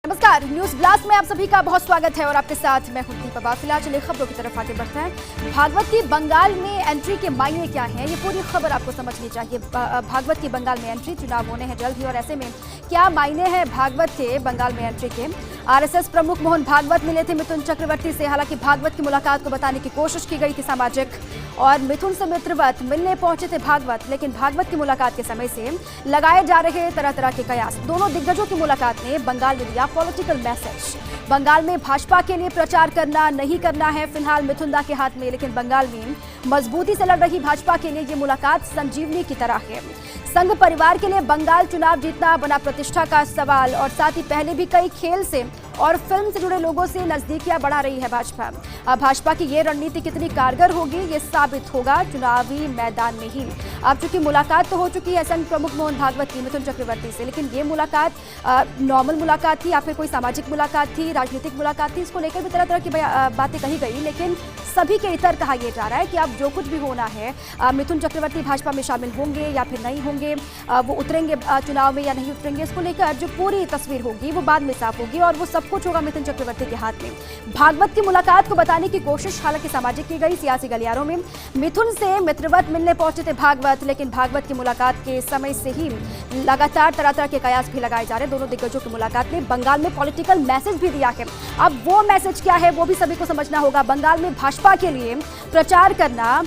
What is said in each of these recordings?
नमस्कार, news blast में आप सभी का बहुत स्वागत है और आपके साथ मैं हूं दीपा। फिलहाल चलिए खबरों की तरफ आगे बढ़ते हैं। भागवत की बंगाल में एंट्री के मायने क्या हैं, ये पूरी खबर आपको समझनी चाहिए। भागवत की बंगाल में एंट्री, चुनाव होने हैं जल्द ही और ऐसे में क्या मायने हैं भागवत के बंगाल में एंट्री के। आरएसएस प्रमुख मोहन भागवत मिले थे मिथुन चक्रवर्ती से। हालांकि भागवत की मुलाकात को बताने की कोशिश की गई थी सामाजिक, और मिथुन से मित्रवत मिलने पहुंचे थे भागवत, लेकिन भागवत की मुलाकात के समय से लगाए जा रहे तरह तरह के कयास। दोनों दिग्गजों की मुलाकात ने बंगाल में दिया पॉलिटिकल मैसेज। बंगाल में भाजपा के लिए प्रचार करना नहीं करना है फिलहाल मिथुन दा के हाथ में, लेकिन बंगाल में मजबूती से लड़ रही भाजपा के लिए ये मुलाकात संजीवनी की तरह है। संघ परिवार के लिए बंगाल चुनाव जीतना बना प्रतिष्ठा का सवाल, और साथ ही पहले भी कई खेल से और फिल्म से जुड़े लोगों से नजदीकियां बढ़ा रही है भाजपा। अब भाजपा की ये रणनीति कितनी कारगर होगी ये साबित होगा चुनावी मैदान में ही। अब चूंकि मुलाकात तो हो चुकी है संघ प्रमुख मोहन भागवत की मिथुन चक्रवर्ती से, लेकिन ये मुलाकात नॉर्मल मुलाकात थी या फिर कोई सामाजिक मुलाकात थी, राजनीतिक मुलाकात थी, इसको लेकर भी तरह तरह की बातें कही गई। लेकिन सभी के इतर कहा यह जा रहा है कि अब जो कुछ भी होना है, मिथुन चक्रवर्ती भाजपा में शामिल होंगे या फिर नहीं होंगे, वो उतरेंगे चुनाव में या नहीं उतरेंगे, इसको लेकर जो पूरी तस्वीर होगी वो बाद में साफ होगी, और वो सब कुछ होगा मिथुन चक्रवर्ती के हाथ में। भागवत की मुलाकात को बताने की कोशिश हालांकि सामाजिक की गई सियासी गलियारों में। मिथुन से मित्रवत मिलने पहुंचे थे भागवत, लेकिन भागवत की मुलाकात के समय से ही लगातार तरह तरह के कयास भी लगाए जा रहे हैं। दोनों दिग्गजों की मुलाकात ने बंगाल में पॉलिटिकल मैसेज भी दिया है। अब वो मैसेज क्या है वो भी सभी को समझना होगा। बंगाल में भाजपा के लिए प्रचार करना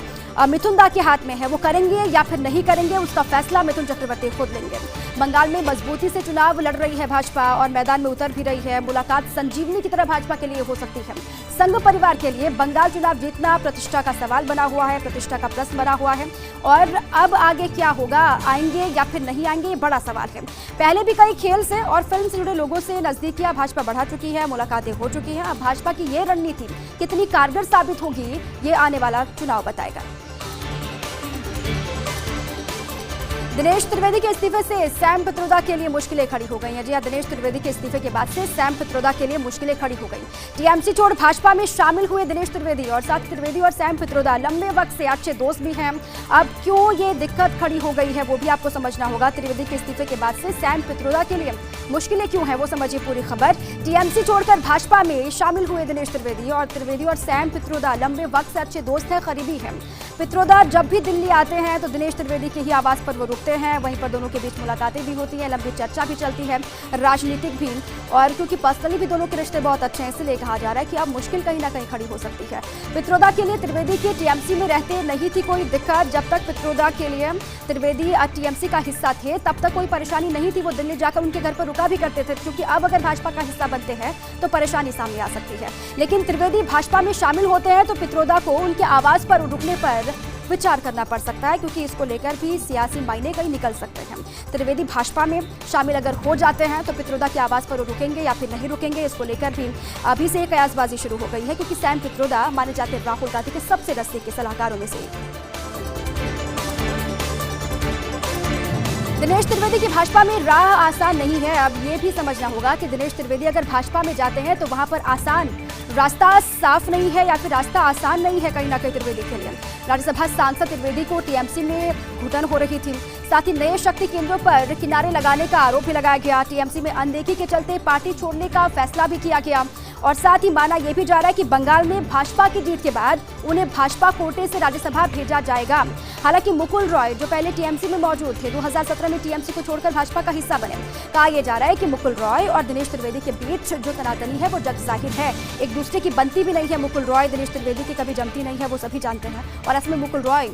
मिथुन दा के हाथ में है, वो करेंगे या फिर नहीं करेंगे उसका फैसला मिथुन चक्रवर्ती खुद लेंगे। बंगाल में मजबूती से चुनाव लड़ रही है भाजपा और मैदान में उतर भी रही है। मुलाकात संजीवनी की तरह भाजपा के लिए हो सकती है। संघ परिवार के लिए बंगाल चुनाव जीतना प्रतिष्ठा का सवाल बना हुआ है, प्रतिष्ठा का प्रश्न बना हुआ है, और अब आगे क्या होगा, आएंगे या फिर नहीं आएंगे, बड़ा सवाल है। पहले भी कई खेल से और फिल्म से जुड़े लोगों से नजदीकियां भाजपा बढ़ा चुकी है, मुलाकातें हो चुकी हैं। अब भाजपा की ये रणनीति कितनी कारगर साबित होगी ये आने वाला चुनाव बताएगा। दिनेश त्रिवेदी के इस्तीफे से सैम पित्रोदा के लिए मुश्किलें खड़ी हो गई हैं। जी हां, दिनेश त्रिवेदी के इस्तीफे के बाद से सैम पित्रोदा के लिए मुश्किलें खड़ी हो गई। टीएमसी छोड़ भाजपा में शामिल हुए दिनेश त्रिवेदी, और साथ त्रिवेदी और सैम पित्रोदा लंबे वक्त से अच्छे दोस्त भी हैं। अब क्यों ये दिक्कत खड़ी हो गई है वो भी आपको समझना होगा। त्रिवेदी के इस्तीफे के बाद से सैम पित्रोदा के लिए मुश्किलें क्यों हैं वो समझिए पूरी खबर। टीएमसी छोड़कर भाजपा में शामिल हुए दिनेश त्रिवेदी और सैम पित्रोदा लंबे वक्त से अच्छे दोस्त हैं, करीबी हैं। पित्रोदा जब भी दिल्ली आते हैं तो दिनेश त्रिवेदी के ही आवास पर वो रुकते हैं, वहीं पर दोनों के बीच मुलाकातें भी होती हैं, लंबी चर्चा भी चलती है, राजनीतिक भी, और क्योंकि पर्सनली भी दोनों के रिश्ते बहुत अच्छे हैं इसलिए कहा जा रहा है कि अब मुश्किल कहीं ना कहीं खड़ी हो सकती है। पित्रोदा के लिए त्रिवेदी के टीएमसी में रहते नहीं थी कोई दिक्कत। जब तक पित्रोदा के लिए त्रिवेदी टीएमसी का हिस्सा थे तब तक कोई परेशानी नहीं थी, वो दिल्ली जाकर उनके घर पर रुका भी करते थे, क्योंकि अब अगर भाजपा का हिस्सा बनते हैं तो परेशानी सामने आ सकती है। लेकिन त्रिवेदी भाजपा में शामिल होते हैं तो पित्रोदा को उनके आवास पर रुकने पर विचार करना पड़ सकता है, क्योंकि इसको लेकर भी सियासी मायने कहीं निकल सकते हैं। त्रिवेदी भाजपा में शामिल अगर हो जाते हैं तो पित्रोदा के आवास पर रुकेंगे या फिर नहीं रुकेंगे, इसको लेकर भी अभी से कयासबाजी शुरू हो गई है, क्योंकि सैम पित्रोदा माने जाते हैं राहुल गांधी के सबसे नजदीक के सलाहकारों में से। दिनेश त्रिवेदी की भाजपा में राह आसान नहीं है। अब ये भी समझना होगा कि दिनेश त्रिवेदी अगर भाजपा में जाते हैं तो वहां पर आसान रास्ता साफ नहीं है या फिर रास्ता आसान नहीं है कहीं ना कहीं त्रिवेदी के लिए। राज्यसभा सांसद त्रिवेदी को टीएमसी में घुटन हो रही थी, साथ ही नए शक्ति केंद्रों पर किनारे लगाने का आरोप भी लगाया गया। टीएमसी में अनदेखी के चलते पार्टी छोड़ने का फैसला भी किया गया, और साथ ही माना यह भी जा रहा है कि बंगाल में भाजपा की जीत के बाद उन्हें भाजपा कोटे से राज्यसभा भेजा जाएगा। हालांकि मुकुल रॉय जो पहले टीएमसी में मौजूद थे, 2017 में टीएमसी को छोड़कर भाजपा का हिस्सा बने। कहा यह जा रहा है कि मुकुल रॉय और दिनेश त्रिवेदी के बीच जो तनातनी है वो जग जाहिर है, एक दूसरे की बनती भी नहीं है। मुकुल रॉय दिनेश त्रिवेदी की कभी जमती नहीं है, वो सभी जानते हैं, और ऐसे में मुकुल रॉय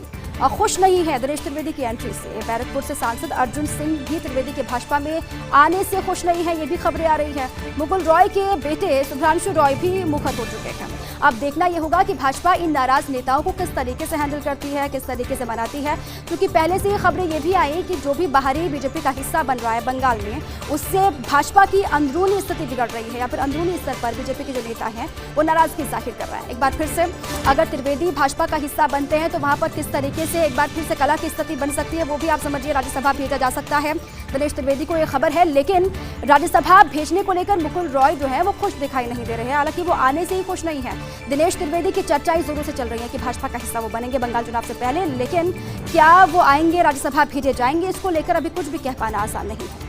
खुश नहीं है दिनेश त्रिवेदी की एंट्री से। बैरकपुर से सांसद अर्जुन सिंह भी त्रिवेदी के भाजपा में आने से खुश नहीं है, ये भी खबरें आ रही है। मुकुल रॉय के बेटे सुभ्रांशु रॉय भी मुखर हो चुके हैं। अब देखना यह होगा कि भाजपा इन नाराज नेताओं को किस तरीके से हैंडल करती है, किस तरीके से मनाती है, क्योंकि पहले से ये खबरें ये भी आई कि जो भी बाहरी बीजेपी का हिस्सा बन रहा है बंगाल में, उससे भाजपा की अंदरूनी स्थिति बिगड़ रही है, या फिर अंदरूनी स्तर पर बीजेपी के जो नेता हैं वो नाराजगी जाहिर कर रहा है। एक बार फिर से अगर त्रिवेदी भाजपा का हिस्सा बनते हैं तो वहां पर किस तरीके से एक बार फिर से कला की स्थिति बन सकती है वो भी आप समझिए। राज्यसभा भेजा जा सकता है, दिनेश त्रिवेदी को यह खबर है, लेकिन राज्यसभा भेजने को लेकर मुकुल रॉय जो है वो खुश दिखाई नहीं दे रहे हैं। हालांकि वो आने से ही खुश नहीं है। दिनेश त्रिवेदी की चर्चाएं जोरों से चल रही है कि भाजपा का हिस्सा वो बनेंगे बंगाल चुनाव से पहले, लेकिन क्या वो आएंगे, राज्यसभा भेजे जाएंगे, इसको लेकर अभी कुछ भी कह पाना आसान नहीं है।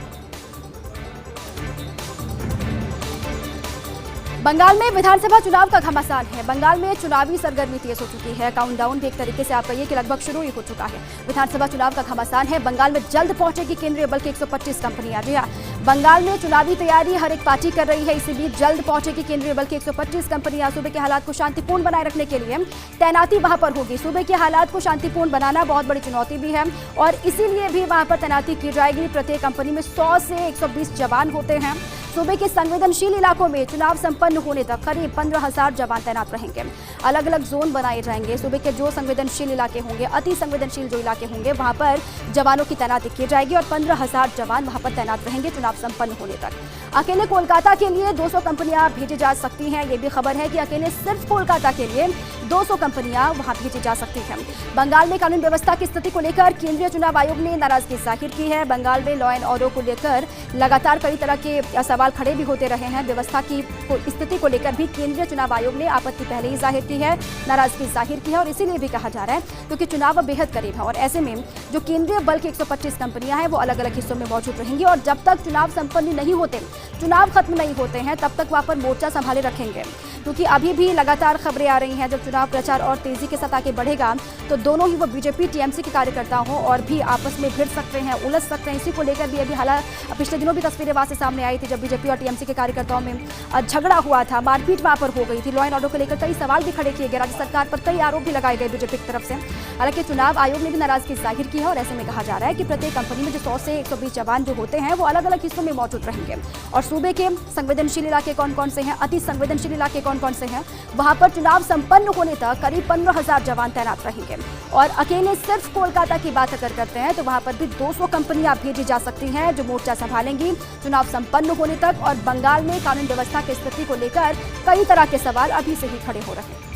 बंगाल में विधानसभा चुनाव का घमासान है। बंगाल में चुनावी सरगर्मी तेज हो चुकी है। काउंटडाउन भी एक तरीके से आप कहिए कि लगभग शुरू ही हो चुका है। विधानसभा चुनाव का घमासान है। बंगाल में जल्द पहुंचेगी केंद्रीय बल की 125 कंपनियां। जी हां, बंगाल में चुनावी तैयारी हर एक पार्टी कर रही है। इसी बीच जल्द पहुंचेगी केंद्रीय बल की 125 कंपनियां। सूबे के हालात को शांतिपूर्ण बनाए रखने के लिए तैनाती वहां पर होगी। सूबे के हालात को शांतिपूर्ण बनाना बहुत बड़ी चुनौती भी है और इसीलिए भी वहां पर तैनाती की जाएगी। प्रत्येक कंपनी में 100 से 120 जवान होते हैं। सूबे के संवेदनशील इलाकों में चुनाव संपन्न होने तक करीब 15,000 जवान तैनात रहेंगे। अलग अलग जोन बनाए जाएंगे। सूबे के जो संवेदनशील इलाके होंगे, अति संवेदनशील जो इलाके होंगे, वहां पर जवानों की तैनाती की जाएगी और 15,000 जवान वहां पर तैनात रहेंगे चुनाव संपन्न होने तक। अकेले कोलकाता के लिए 200 कंपनियां भेजी जा सकती हैं। ये भी खबर है कि अकेले सिर्फ कोलकाता के लिए 200 कंपनियां वहां भेजी जा सकती हैं। बंगाल में कानून व्यवस्था की स्थिति को लेकर केंद्रीय चुनाव आयोग ने नाराजगी जाहिर की है। बंगाल में लॉ एंड ऑर्डर को लेकर लगातार कई तरह के सवाल खड़े भी होते रहे हैं। व्यवस्था की स्थिति को लेकर भी केंद्रीय चुनाव आयोग ने आपत्ति पहले ही जाहिर की है, नाराजगी जाहिर की है और इसीलिए भी कहा जा रहा है क्योंकि चुनाव अब बेहद करीब है और ऐसे में जो केंद्रीय बल की 125 कंपनियां हैं वो अलग अलग हिस्सों में मौजूद रहेंगी और जब तक चुनाव संपन्न नहीं होते, चुनाव खत्म नहीं होते हैं, तब तक वहां पर मोर्चा संभाले रखेंगे। क्योंकि अभी भी लगातार खबरें आ रही हैं जब चुनाव प्रचार और तेजी के साथ आगे बढ़ेगा तो दोनों ही वो बीजेपी टीएमसी के कार्यकर्ता हों और भी आपस में भिड़ सकते हैं, उलझ सकते हैं। इसी को लेकर भी अभी हालांकि पिछले दिनों भी तस्वीरें वहां से सामने आई थी जब बीजेपी और टीएमसी के कार्यकर्ताओं में झगड़ा हुआ था, मारपीट वहां पर हो गई थी। लॉ एंड ऑर्डर को लेकर कई सवाल भी खड़े किए गए, राज्य सरकार पर कई आरोप भी लगाए गए बीजेपी की तरफ से। हालांकि चुनाव आयोग ने भी नाराजगी जाहिर की है और ऐसे में कहा जा रहा है कि प्रत्येक कंपनी में जो 100 से 120 जवान जो होते हैं वो अलग अलग हिस्सों में मौजूद रहेंगे और सूबे के संवेदनशील इलाके कौन कौन से हैं, अति संवेदनशील इलाके कौन कौन से हैं, वहां पर चुनाव संपन्न होने तक करीब 15,000 जवान तैनात रहेंगे। और अकेले सिर्फ कोलकाता की बात अगर करते हैं तो वहां पर भी 200 कंपनियां भेजी जा सकती हैं जो मोर्चा संभालेंगी चुनाव संपन्न होने तक। और बंगाल में कानून व्यवस्था की स्थिति को लेकर कई तरह के सवाल अभी से ही खड़े हो रहे हैं।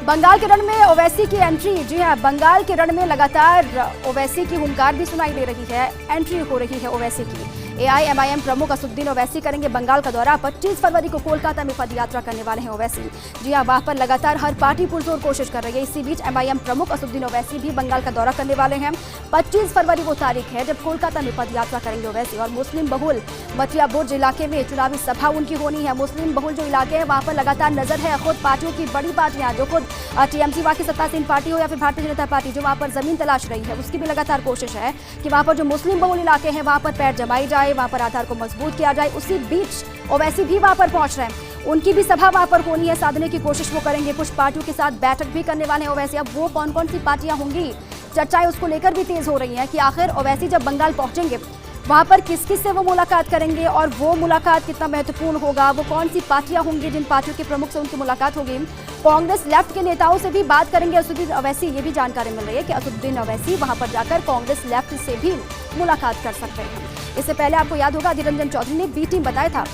बंगाल के रण में ओवैसी की एंट्री। जी हां, बंगाल के रण में लगातार ओवैसी की हुंकार भी सुनाई दे रही है। एंट्री हो रही है ओवैसी की। एआईएमआईएम प्रमुख असदुद्दीन ओवैसी करेंगे बंगाल का दौरा। 25 फरवरी को कोलकाता में पदयात्रा करने वाले हैं ओवैसी। जी हां, वहां पर लगातार हर पार्टी पुरजोर कोशिश कर रही है। इसी बीच एमआईएम प्रमुख असदुद्दीन ओवैसी भी बंगाल का दौरा करने वाले हैं। 25 फरवरी वो तारीख है जब कोलकाता में पदयात्रा करेंगे ओवैसी और मुस्लिम बहुल मटिया बुर्ज इलाके में चुनावी सभा उनकी होनी है। मुस्लिम बहुल जो इलाके हैं वहां पर लगातार नजर है खुद पार्टियों की, बड़ी पार्टियां जो खुद टीएमसी वहां की सत्तासीन पार्टी हो या फिर भारतीय जनता पार्टी जो वहां पर जमीन तलाश रही है, उसकी भी लगातार कोशिश है कि वहां पर जो मुस्लिम बहुल इलाके हैं वहां पर पैर जमाई जाए, वहां पर आधार को मजबूत किया जाए। उसी बीच ओवैसी भी वहां पर पहुंच रहे हैं। उनकी भी सभा वहां पर होनी है, साधने की कोशिश वो करेंगे। कुछ पार्टियों के साथ बैठक भी करने वाले हैं ओवैसी। अब वो कौन कौन सी पार्टियां होंगी, चर्चाएं उसको लेकर भी तेज हो रही हैं कि आखिर ओवैसी जब बंगाल पहुंचेंगे वहां पर किस किस से वो मुलाकात करेंगे और वो मुलाकात कितना महत्वपूर्ण होगा, वो कौन सी पार्टियां होंगी जिन पार्टियों के प्रमुख से उनकी मुलाकात होगी। कांग्रेस लेफ्ट के नेताओं से भी बात करेंगे असदुद्दीन ओवैसी। ये भी जानकारी मिल रही है कि असदुद्दीन ओवैसी वहां पर जाकर कांग्रेस लेफ्ट से भी मुलाकात कर सकते हैं। इससे पहले आपको याद होगा अधीर रंजन चौधरी ने बी टीम बताया था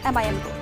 एमआईएम को।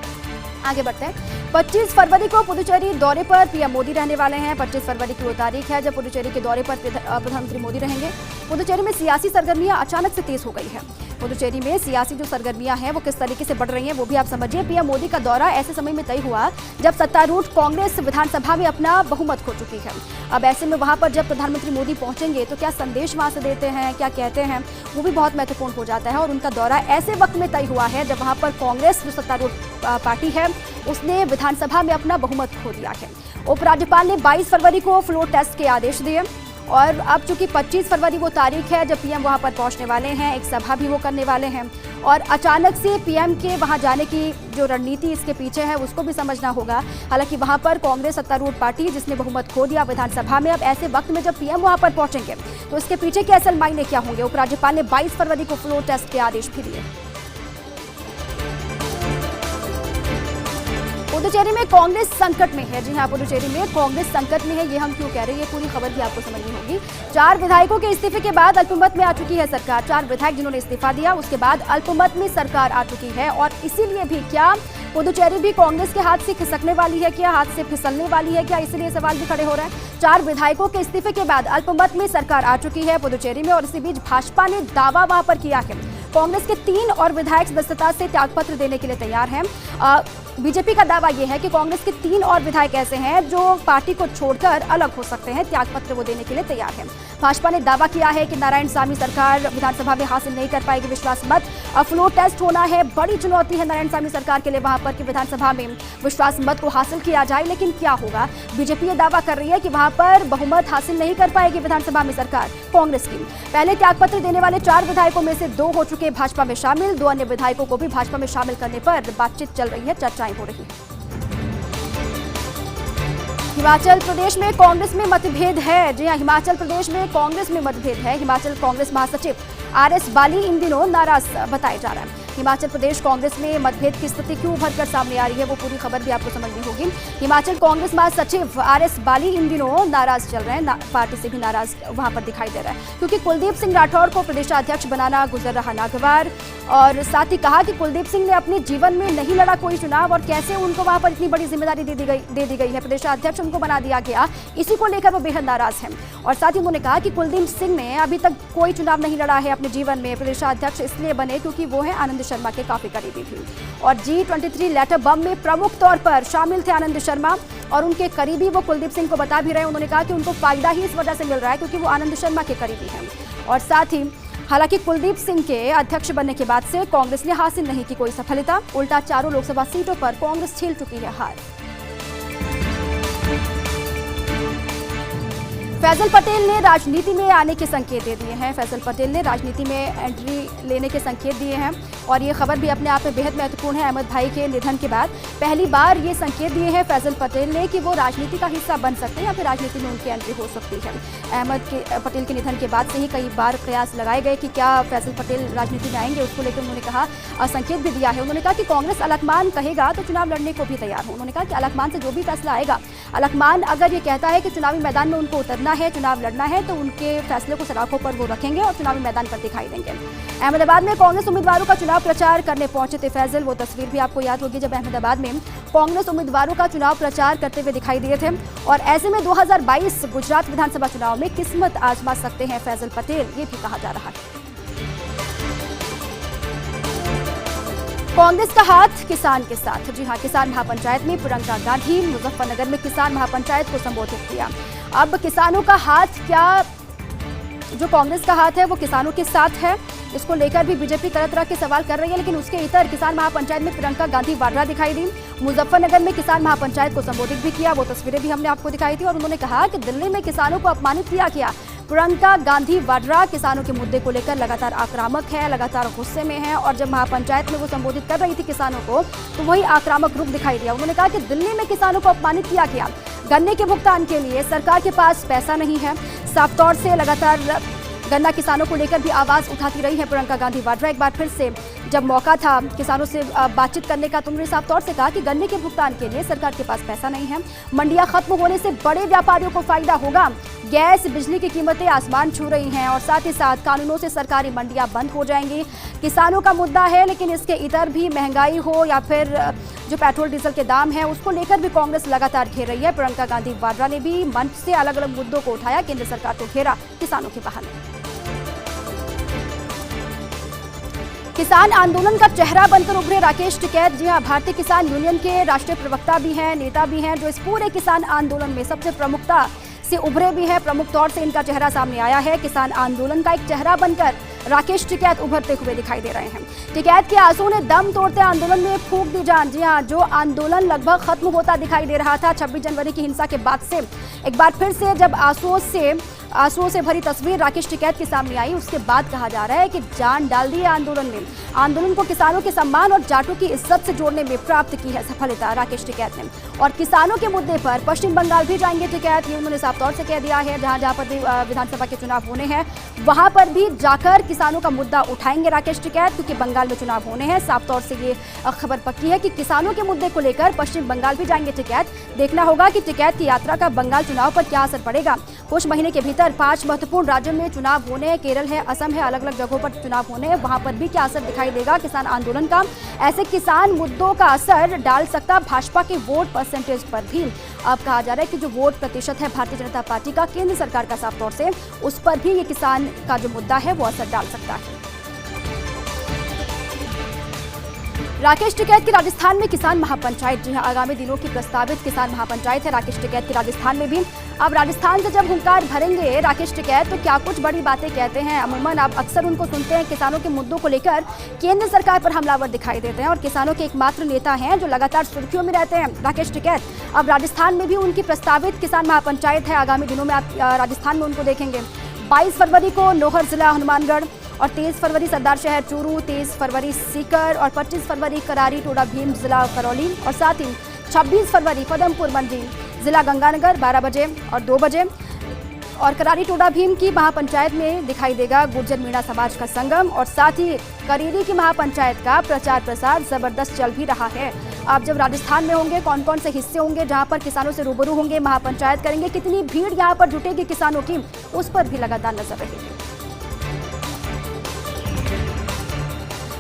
आगे बढ़ते हैं। 25 फरवरी को पुदुचेरी दौरे पर पीएम मोदी रहने वाले हैं। 25 फरवरी की वो तारीख है जब पुदुचेरी के दौरे पर प्रधानमंत्री मोदी रहेंगे। पुदुचेरी में सियासी सरगर्मियां अचानक से तेज हो गई है। पुदुचेरी में सियासी जो सरगर्मियां हैं वो किस तरीके से बढ़ रही हैं वो भी आप समझिए। पीएम मोदी का दौरा ऐसे समय में तय हुआ जब सत्तारूढ़ कांग्रेस विधानसभा में अपना बहुमत खो चुकी है। अब ऐसे में वहां पर जब प्रधानमंत्री मोदी पहुंचेंगे तो क्या संदेश वहां से देते हैं, क्या कहते हैं, वो भी बहुत महत्वपूर्ण हो जाता है। और उनका दौरा ऐसे वक्त में तय हुआ है जब वहां पर कांग्रेस जो सत्तारूढ़ पार्टी है उसने विधानसभा में अपना बहुमत खो दिया है। उपराज्यपाल ने 22 फरवरी को फ्लोर टेस्ट के आदेश दिए और अब चूंकि 25 फरवरी वो तारीख है जब पीएम वहां पर पहुंचने वाले हैं, एक सभा भी वो करने वाले हैं और अचानक से पीएम के वहां जाने की जो रणनीति इसके पीछे है उसको भी समझना होगा। हालांकि वहां पर कांग्रेस सत्तारूढ़ पार्टी जिसने बहुमत खो दिया विधानसभा में, अब ऐसे वक्त में जब पीएम वहां पर पहुंचेंगे तो इसके पीछे के असल मायने क्या होंगे। उपराज्यपाल ने 22 फरवरी को फ्लोर टेस्ट के आदेश भी दिए। पुदुचेरी में कांग्रेस संकट में है। जी हां, पुदुचेरी में कांग्रेस संकट में है। ये हम क्यों कह रहे हैं, ये पूरी खबर भी आपको समझनी होगी। 4 विधायकों के इस्तीफे के बाद अल्पमत में आ चुकी है सरकार। 4 विधायक जिन्होंने इस्तीफा दिया उसके बाद अल्पमत में सरकार आ चुकी है और इसीलिए भी क्या पुदुचेरी भी कांग्रेस के हाथ से खिसकने वाली है, क्या हाथ से फिसलने वाली है क्या, इसलिए सवाल भी खड़े हो रहे हैं। 4 विधायकों के इस्तीफे के बाद अल्पमत में सरकार आ चुकी है पुदुचेरी में और इसी बीच भाजपा ने दावा वहां पर किया है कांग्रेस के 3 और विधायक सदस्यता से त्यागपत्र देने के लिए तैयार हैं। बीजेपी का दावा यह है कि कांग्रेस के 3 और विधायक ऐसे हैं जो पार्टी को छोड़कर अलग हो सकते हैं, त्यागपत्र वो देने के लिए तैयार हैं। भाजपा ने दावा किया है कि नारायणसामी सरकार विधानसभा में हासिल नहीं कर पाएगी विश्वास मत। फ्लोर टेस्ट होना है, बड़ी चुनौती है नारायणसामी सरकार के लिए वहां पर कि विधानसभा में विश्वास मत को हासिल किया जाए, लेकिन क्या होगा? बीजेपी ये दावा कर रही है कि वहां पर बहुमत हासिल नहीं कर पाएगी विधानसभा में सरकार कांग्रेस की। पहले त्यागपत्र देने वाले 4 विधायकों में से 2 हो चुके भाजपा में शामिल, 2 अन्य विधायकों को भी भाजपा में शामिल करने पर बातचीत चल रही है, चर्चाएं हो रही है। हिमाचल प्रदेश में कांग्रेस में मतभेद है। जी हां, हिमाचल प्रदेश में कांग्रेस में मतभेद है। हिमाचल कांग्रेस महासचिव आरएस बाली इन दिनों नाराज बताया जा रहा है। हिमाचल प्रदेश कांग्रेस में मतभेद की स्थिति क्यों उभर कर सामने आ रही है, वो पूरी खबर भी आपको समझनी होगी। हिमाचल कांग्रेस महासचिव आरएस बाली इन दिनों नाराज चल रहे हैं, पार्टी से भी नाराज वहां पर दिखाई दे रहा है, क्योंकि कुलदीप सिंह राठौर को प्रदेशाध्यक्ष बनाना गुजर रहा नागवार। और साथ ही कहा कि कुलदीप सिंह ने अपने जीवन में नहीं लड़ा कोई चुनाव और कैसे उनको वहां पर इतनी बड़ी जिम्मेदारी दे दी गई है, प्रदेशाध्यक्ष उनको बना दिया गया, इसी को लेकर वो बेहद नाराज हैं। और साथ ही उन्होंने कहा कि कुलदीप सिंह ने अभी तक कोई चुनाव नहीं लड़ा है अपने जीवन में, प्रदेशाध्यक्ष इसलिए बने क्योंकि वो है आनंद शर्मा के काफी करीबी भी। और G23 लेटर बम में प्रमुख तौर पर शामिल थे आनंद शर्मा और उनके करीबी वो कुलदीप सिंह को बता भी रहे हैं। उन्होंने कहा कि उनको फायदा ही इस वजह से मिल रहा है क्योंकि वो आनंद शर्मा के करीबी हैं। और साथ ही हालांकि कुलदीप सिंह के अध्यक्ष बनने के बाद से कांग्रेस ने हासिल नहीं की कोई सफलता, उल्टा 4 लोकसभा सीटों पर कांग्रेस झेल चुकी है हार। फैजल पटेल ने राजनीति में आने के संकेत दे दिए हैं। फैजल पटेल ने राजनीति में एंट्री लेने के संकेत दिए हैं और ये खबर भी अपने आप में बेहद महत्वपूर्ण है। अहमद भाई के निधन के बाद पहली बार ये संकेत दिए हैं फैजल पटेल ने कि वो राजनीति का हिस्सा बन सकते हैं या फिर राजनीति में उनकी एंट्री हो सकती है। पटेल के निधन के बाद से ही कई बार प्रयास लगाए गए कि क्या फैजल पटेल राजनीति में आएंगे, उसको लेकर उन्होंने कहा संकेत भी दिया है। उन्होंने कहा कि कांग्रेस अलकमान कहेगा तो चुनाव लड़ने को भी तैयार हो। उन्होंने कहा कि अलकमान से जो भी फैसला आएगा, अलकमान अगर ये कहता है कि चुनावी मैदान में उनको उतरना है, चुनाव लड़ना है, तो उनके फैसले को सलाखों पर वो रखेंगे और चुनावी मैदान पर दिखाई देंगे। अहमदाबाद में कांग्रेस उम्मीदवारों का चुनाव प्रचार करने पहुंचे थे फैजल। वो तस्वीर भी आपको याद होगी जब अहमदाबाद में कांग्रेस उम्मीदवारों का चुनाव प्रचार करते हुए दिखाई दिए थे। और ऐसे में 2022 गुजरात विधानसभा चुनाव में किस्मत आजमा सकते हैं फैजल पटेल, ये भी कहा जा रहा है। कांग्रेस का हाथ किसान के साथ। जी हां, किसान महापंचायत में प्रियंका गांधी मुजफ्फरनगर में किसान महापंचायत को संबोधित किया। अब किसानों का हाथ, क्या जो कांग्रेस का हाथ है वो किसानों के साथ है, इसको लेकर भी बीजेपी तरह तरह के सवाल कर रही है। लेकिन उसके इतर किसान महापंचायत में प्रियंका गांधी वाड्रा दिखाई दी। मुजफ्फरनगर में किसान महापंचायत को संबोधित भी किया, वो तस्वीरें भी हमने आपको दिखाई थी। और उन्होंने कहा कि दिल्ली में किसानों को अपमानित किया गया। प्रियंका गांधी वाड्रा किसानों के मुद्दे को लेकर लगातार आक्रामक है, लगातार गुस्से में है। और जब महापंचायत में वो संबोधित कर रही थी किसानों को, तो वही आक्रामक रूप दिखाई दिया। उन्होंने कहा कि दिल्ली में किसानों को अपमानित किया गया, गन्ने के भुगतान के लिए सरकार के पास पैसा नहीं है। साफ तौर से लगातार गन्ना किसानों को लेकर भी आवाज उठाती रही है प्रियंका गांधी वाड्रा। एक बार फिर से जब मौका था किसानों से बातचीत करने का, तो उन्होंने साफ तौर से कहा कि गन्ने के भुगतान के लिए सरकार के पास पैसा नहीं है। मंडियां खत्म होने से बड़े व्यापारियों को फायदा होगा। गैस बिजली की कीमतें आसमान छू रही हैं और साथ ही साथ कानूनों से सरकारी मंडियां बंद हो जाएंगी। किसानों का मुद्दा है, लेकिन इसके इतर भी महंगाई हो या फिर जो पेट्रोल डीजल के दाम है, उसको लेकर भी कांग्रेस लगातार घेर रही है। प्रियंका गांधी वाड्रा ने भी मंच से अलग अलग मुद्दों को उठाया, केंद्र सरकार को घेरा किसानों के बहाने। किसान आंदोलन का चेहरा बनकर उभरे राकेश टिकैत। जी हां, भारतीय किसान यूनियन के राष्ट्रीय प्रवक्ता भी हैं, नेता भी हैं, जो इस पूरे किसान आंदोलन में सबसे प्रमुखता से उभरे भी हैं। प्रमुख तौर से इनका चेहरा सामने आया है। किसान आंदोलन का एक चेहरा बनकर राकेश टिकैत उभरते हुए दिखाई दे रहे हैं। टिकैत के आंसू ने दम तोड़ते आंदोलन में फूंक दी जान। जी हां, जो आंदोलन लगभग खत्म होता दिखाई दे रहा था 26 जनवरी की हिंसा के बाद से, एक बार फिर से जब आंसुओं से भरी तस्वीर राकेश टिकैत के सामने आई, उसके बाद कहा जा रहा है कि जान डाल दी है आंदोलन में। आंदोलन को किसानों के सम्मान और जाटों की इज्जत से जोड़ने में प्राप्त की है सफलता राकेश टिकैत ने। और किसानों के मुद्दे पर पश्चिम बंगाल भी जाएंगे टिकैत, ये उन्होंने साफ तौर से कह दिया है। जहां पर भी विधानसभा के चुनाव होने हैं, वहां पर भी जाकर किसानों का मुद्दा उठाएंगे राकेश टिकैत, क्योंकि बंगाल में चुनाव होने हैं। साफ तौर से ये खबर पक्की है कि किसानों के मुद्दे को लेकर पश्चिम बंगाल भी जाएंगे टिकैत। देखना होगा कि टिकैत की यात्रा का बंगाल चुनाव पर क्या असर पड़ेगा। कुछ महीने के भीतर 5 महत्वपूर्ण राज्यों में चुनाव होने हैं, केरल है, असम है, अलग अलग जगहों पर चुनाव होने हैं, वहां पर भी क्या असर दिखाई देगा किसान आंदोलन का। ऐसे किसान मुद्दों का असर डाल सकता भाजपा के वोट परसेंटेज पर भी। अब कहा जा रहा है कि जो वोट प्रतिशत है भारतीय जनता पार्टी का केंद्र सरकार का, साफ तौर से उस पर भी ये किसान का जो मुद्दा है वो असर डाल सकता है। राकेश टिकैत की राजस्थान में किसान महापंचायत, जी हां, आगामी दिनों की प्रस्तावित किसान महापंचायत है राकेश टिकैत की राजस्थान में भी। अब राजस्थान से जब हुंकार भरेंगे राकेश टिकैत तो क्या कुछ बड़ी बातें कहते हैं। अमूमन आप अक्सर उनको सुनते हैं किसानों के मुद्दों को लेकर केंद्र सरकार पर हमलावर दिखाई देते हैं और किसानों के एकमात्र नेता हैं जो लगातार सुर्खियों में रहते हैं राकेश टिकैत। अब राजस्थान में भी उनकी प्रस्तावित किसान महापंचायत है, आगामी दिनों में आप राजस्थान में उनको देखेंगे। 22 फरवरी को नौहर जिला हनुमानगढ़ और 23 फरवरी सरदार शहर चूरू, 23 फरवरी सीकर और 25 फरवरी करारी टोडा भीम जिला करौली और साथ ही 26 फरवरी पदमपुर मंडी जिला गंगानगर 12 बजे और 2 बजे। और करारी टोडा भीम की महापंचायत में दिखाई देगा गुर्जर मीणा समाज का संगम और साथ ही करीरी की महापंचायत का प्रचार प्रसार जबरदस्त चल भी रहा है। आप जब राजस्थान में होंगे कौन कौन से हिस्से होंगे जहां पर किसानों से रूबरू होंगे, महापंचायत करेंगे, कितनी भीड़ यहां पर जुटेगी किसानों की, उस पर भी लगातार नजर रहेगी।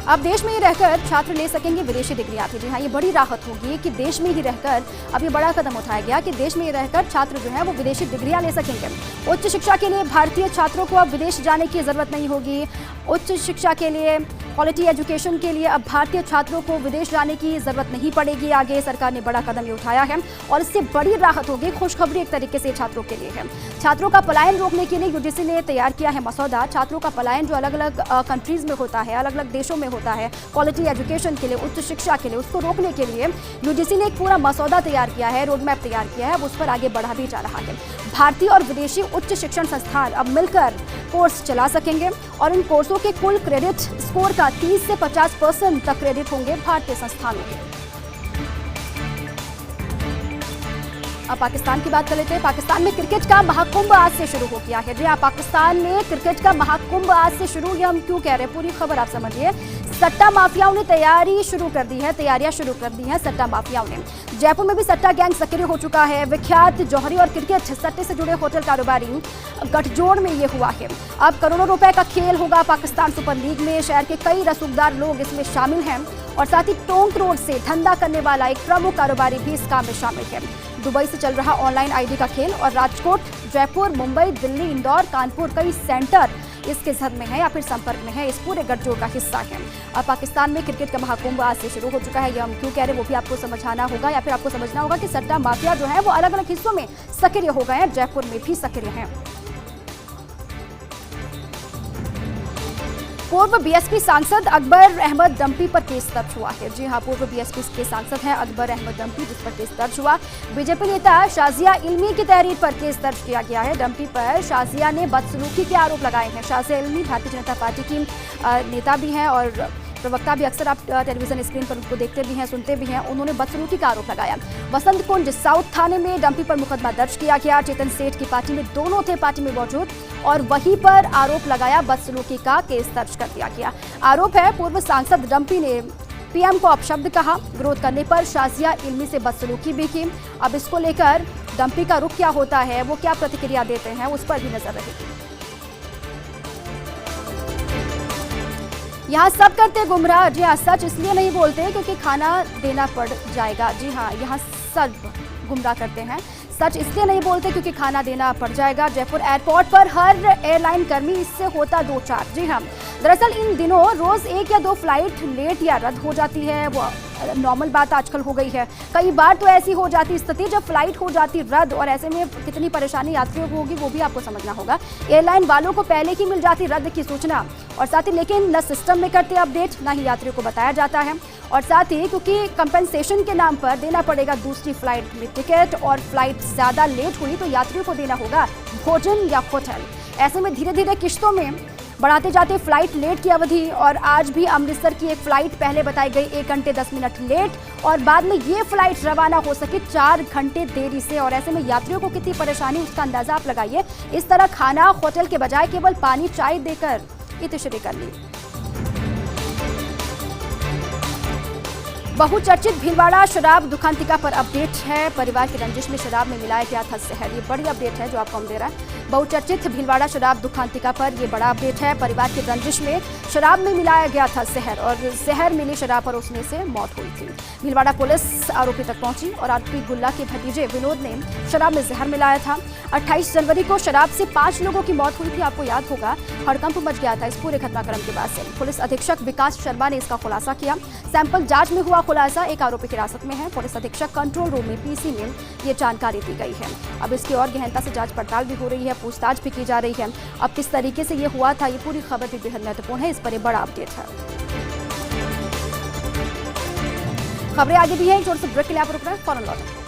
अब देश में ही रहकर छात्र ले सकेंगे विदेशी डिग्रियां भी। जी हाँ, ये बड़ी राहत होगी कि देश में ही रहकर अब ये बड़ा कदम उठाया गया कि देश में ही रहकर छात्र जो है वो विदेशी डिग्रियां ले सकेंगे। उच्च शिक्षा के लिए भारतीय छात्रों को अब विदेश जाने की जरूरत नहीं होगी। उच्च शिक्षा के लिए, क्वालिटी एजुकेशन के लिए अब भारतीय छात्रों को विदेश जाने की जरूरत नहीं पड़ेगी। आगे सरकार ने बड़ा कदम ये उठाया है और इससे बड़ी राहत होगी, खुशखबरी एक तरीके से छात्रों के लिए है। छात्रों का पलायन रोकने के लिए यूजीसी ने तैयार किया है मसौदा। छात्रों का पलायन जो अलग अलग कंट्रीज में होता है, अलग अलग देशों में होता है, क्वालिटी एजुकेशन के लिए, उच्च शिक्षा के लिए, उसको रोकने के लिए यूजीसी ने एक पूरा मसौदा तैयार किया है, रोड मैप तैयार किया है। अब उस पर आगे बढ़ा भी जा रहा है। भारतीय और विदेशी उच्च शिक्षण संस्थान अब मिलकर कोर्स चला सकेंगे और इन कोर्सों के कुल क्रेडिट स्कोर का 30 से 50% तक क्रेडिट होंगे भारतीय संस्थानों के। अब पाकिस्तान की बात कर लेते हैं। पाकिस्तान में क्रिकेट का महाकुंभ आज से शुरू हो गया है। जी हाँ, पाकिस्तान में क्रिकेट का महाकुंभ आज से शुरू, ये हम क्यों कह रहे हैं, पूरी खबर आप समझिए। सट्टा माफियाओं ने तैयारियां शुरू कर दी हैं सट्टा माफियाओं ने। जयपुर में भी सट्टा गैंग सक्रिय हो चुका है। विख्यात जौहरी और क्रिकेट सट्टे से जुड़े होटल कारोबारी गठजोड़ में ये हुआ है। अब करोड़ों रुपए का खेल होगा पाकिस्तान सुपर लीग में। शहर के कई रसूखदार लोग इसमें शामिल हैं और साथ ही टोंक रोड से धंधा करने वाला एक प्रमुख कारोबारी भी इस काम में शामिल है। दुबई से चल रहा ऑनलाइन आईडी का खेल और राजकोट, जयपुर, मुंबई, दिल्ली, इंदौर, कानपुर कई सेंटर इसके जद में है या फिर संपर्क में है, इस पूरे गठजोड़ का हिस्सा है। अब पाकिस्तान में क्रिकेट का महाकुंभ आज से शुरू हो चुका है। ये हम क्यों कह रहे हैं वो भी आपको समझाना होगा या फिर आपको समझना होगा कि सट्टा माफिया जो है वो अलग अलग हिस्सों में सक्रिय हो गए हैं, जयपुर में भी सक्रिय हैं। पूर्व बीएसपी सांसद अकबर अहमद डंपी पर केस दर्ज हुआ है। जी हां, पूर्व बीएसपी के सांसद हैं अकबर अहमद डंपी, जिस पर केस दर्ज हुआ। बीजेपी नेता शाजिया इल्मी की तहरीर पर केस दर्ज किया गया है। डंपी पर शाजिया ने बदसलूकी के आरोप लगाए हैं। शाजिया इल्मी भारतीय जनता पार्टी की नेता भी हैं और प्रवक्ता भी, अक्सर आप टेलीविजन स्क्रीन पर उनको देखते भी हैं, सुनते भी हैं। उन्होंने बदसलूकी का आरोप लगाया। वसंत कुंज साउथ थाने में डंपी पर मुकदमा दर्ज किया गया। चेतन सेठ की पार्टी में दोनों थे पार्टी में मौजूद और वहीं पर आरोप लगाया, बदसलूकी का केस दर्ज कर दिया गया। आरोप है पूर्व सांसद डंपी ने पीएम को अपशब्द कहा, विरोध करने पर शाजिया इल्मी से बदसलूकी भी की। अब इसको लेकर डंपी का रुख क्या होता है, वो क्या प्रतिक्रिया देते हैं, उस पर भी नजर रहेगी। यहाँ सब करते गुमराह। जी हाँ, सच इसलिए नहीं बोलते क्योंकि खाना देना पड़ जाएगा। जी हाँ, यहाँ सब गुमराह करते हैं। सच इसलिए नहीं बोलते क्योंकि खाना देना पड़ जाएगा। जयपुर एयरपोर्ट पर हर एयरलाइन कर्मी इससे होता दो चार। जी हाँ, दरअसल इन दिनों रोज 1 या 2 फ्लाइट लेट या रद्द हो जाती है, वो नॉर्मल बात आजकल हो गई है। कई बार तो ऐसी हो जाती स्थिति जब फ्लाइट हो जाती रद्द और ऐसे में कितनी परेशानी यात्रियों को होगी वो भी आपको समझना होगा। एयरलाइन वालों को पहले ही मिल जाती रद्द की सूचना और साथ ही लेकिन न सिस्टम में करते अपडेट, ना ही यात्रियों को बताया जाता है। और साथ ही क्योंकि कंपनसेशन के नाम पर देना पड़ेगा दूसरी फ्लाइट में टिकट और फ्लाइट ज़्यादा लेट हुई तो यात्रियों को देना होगा भोजन या होटल। ऐसे में धीरे धीरे किश्तों में बढ़ाते जाते फ्लाइट लेट की अवधि और आज भी अमृतसर की एक फ्लाइट पहले बताई गई 1 घंटे 10 मिनट लेट और बाद में ये फ्लाइट रवाना हो सकी 4 घंटे देरी से। और ऐसे में यात्रियों को कितनी परेशानी उसका अंदाजा आप लगाइए। इस तरह खाना होटल के बजाय केवल पानी चाय देकर इतिश्री कर ली। बहुचर्चित भीलवाड़ा शराब दुखांतिका पर अपडेट है। परिवार की रंजिश में शराब में मिलाया गया था जहर। ये बड़ी अपडेट है जो आपको हम दे रहा है। बहुचर्चित भीलवाड़ा शराब दुखांतिका पर ये बड़ा अपडेट है। परिवार की रंजिश में शराब में मिलाया गया था जहर और जहर मिली शराब परोसने से मौत हुई थी। भीलवाड़ा पुलिस आरोपी तक पहुंची और आरोपी गुल्ला के भतीजे विनोद ने शराब में जहर मिलाया था। 28 जनवरी को शराब से 5 लोगों की मौत हुई थी। आपको याद होगा, हड़कंप मच गया था इस पूरे घटनाक्रम के बाद से। पुलिस अधीक्षक विकास शर्मा ने इसका खुलासा किया। सैंपल जांच में हुआ खुलासा, एक आरोपी की हिरासत में है। पुलिस अधीक्षक कंट्रोल रूम में पीसी में ये जानकारी दी गई है। अब इसकी और गहनता से जांच पड़ताल भी हो रही है, पूछताछ भी की जा रही है। अब किस तरीके से ये हुआ था, ये पूरी खबर भी बेहद महत्वपूर्ण है। इस पर एक बड़ा अपडेट है। खबरें आगे भी हैं, एक छोटे से ब्रेक के लिए आप रुक रहे हैं, फौरन लौटें।